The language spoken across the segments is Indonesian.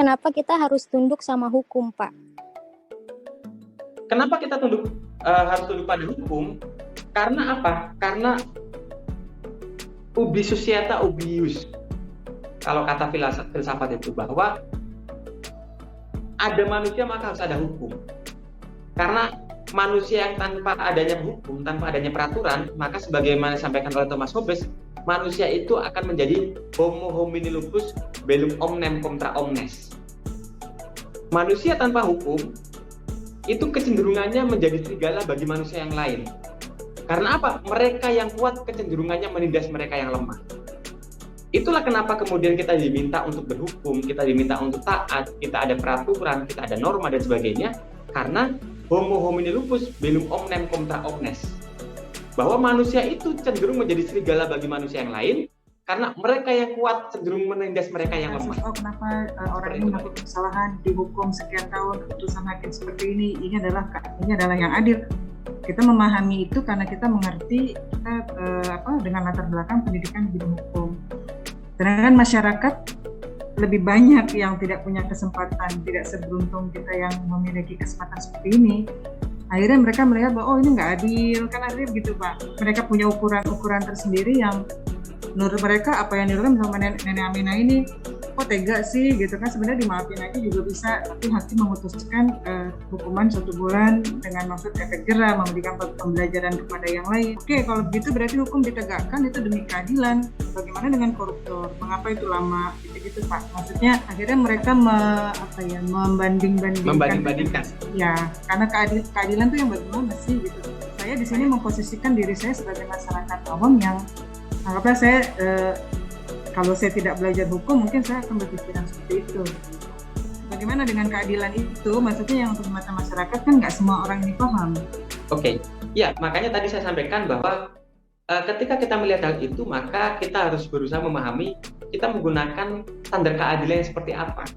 kenapa kita harus tunduk sama hukum, Pak? Kenapa kita harus tunduk pada hukum? Karena apa? Karena ubi societa ubi ius. Kalau kata filsafat itu, bahwa ada manusia maka harus ada hukum. Karena manusia yang tanpa adanya hukum, tanpa adanya peraturan, maka sebagaimana disampaikan oleh Thomas Hobbes, manusia itu akan menjadi homo homini lupus bellum omnem contra omnes. Manusia tanpa hukum itu kecenderungannya menjadi serigala bagi manusia yang lain. Karena apa? Mereka yang kuat kecenderungannya menindas mereka yang lemah. Itulah kenapa kemudian kita diminta untuk berhukum, kita diminta untuk taat, kita ada peraturan, kita ada norma dan sebagainya, karena homo homini lupus bellum omnem contra omnes. Bahwa manusia itu cenderung menjadi serigala bagi manusia yang lain, karena mereka yang kuat cenderung menindas mereka yang lemah. Oh, kenapa orang ini melakukan kesalahan, dihukum sekian tahun, keputusan hakim seperti ini adalah yang adil. Kita memahami itu karena kita mengerti kita dengan latar belakang pendidikan di bidang hukum. Sedangkan masyarakat lebih banyak yang tidak punya kesempatan, tidak seberuntung kita yang memiliki kesempatan seperti ini. Akhirnya mereka melihat bahwa ini nggak adil, kan akhirnya begitu Pak. Mereka punya ukuran tersendiri yang menurut mereka apa yang dilakukan sama nenek Aminah ini kok tega sih gitu kan, sebenarnya dimaafin aja juga bisa, tapi hakim memutuskan hukuman 1 bulan dengan maksud efek jerah, memberikan pembelajaran kepada yang lain. Oke, kalau begitu berarti hukum ditegakkan itu demi keadilan. Bagaimana dengan koruptor? Mengapa itu lama? Gitu Pak. Maksudnya akhirnya mereka membanding-bandingkan. Ya, karena keadilan itu yang bagaimana sih gitu. Saya di sini memposisikan diri saya sebagai masyarakat awam yang anggaplah saya kalau saya tidak belajar hukum, mungkin saya akan berpikiran seperti itu. Bagaimana dengan keadilan itu? Maksudnya yang untuk mata masyarakat kan nggak semua orang ini paham. Oke, ya makanya tadi saya sampaikan bahwa ketika kita melihat hal itu, maka kita harus berusaha memahami kita menggunakan standar keadilan yang seperti apa,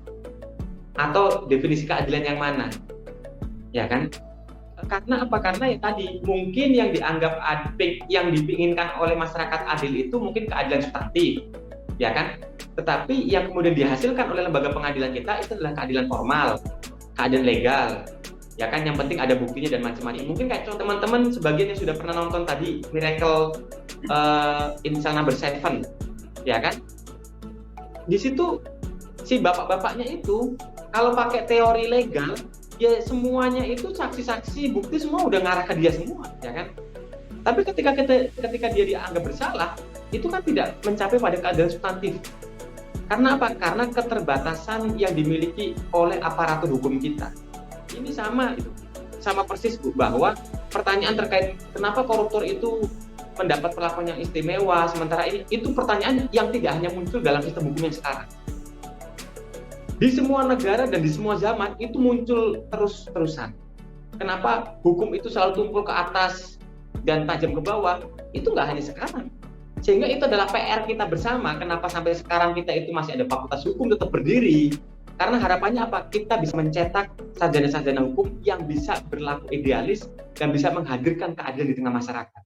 atau definisi keadilan yang mana, ya kan? Karena apa? Karena ya tadi mungkin yang dianggap yang diinginkan oleh masyarakat adil itu mungkin keadilan substantif, ya kan? Tetapi yang kemudian dihasilkan oleh lembaga pengadilan kita itu adalah keadilan formal, keadilan legal, ya kan? Yang penting ada buktinya dan macam-macam. Mungkin kayak teman-teman sebagian yang sudah pernah nonton tadi Miracle in Cell Number 7, ya kan? Di situ si bapak-bapaknya itu kalau pakai teori legal, ya semuanya itu saksi-saksi, bukti semua udah ngarah ke dia semua, ya kan? Tapi ketika dia dianggap bersalah, itu kan tidak mencapai pada keadilan substantif. Karena apa? Karena keterbatasan yang dimiliki oleh aparatur hukum kita. Ini sama persis Bu, bahwa pertanyaan terkait kenapa koruptor itu mendapat perlakuan yang istimewa, sementara ini itu pertanyaan yang tidak hanya muncul dalam sistem hukum yang sekarang. Di semua negara dan di semua zaman itu muncul terus-terusan. Kenapa hukum itu selalu tumpul ke atas dan tajam ke bawah? Itu nggak hanya sekarang. Sehingga itu adalah PR kita bersama. Kenapa sampai sekarang kita itu masih ada fakultas hukum tetap berdiri? Karena harapannya apa? Kita bisa mencetak sarjana-sarjana hukum yang bisa berlaku idealis dan bisa menghadirkan keadilan di tengah masyarakat.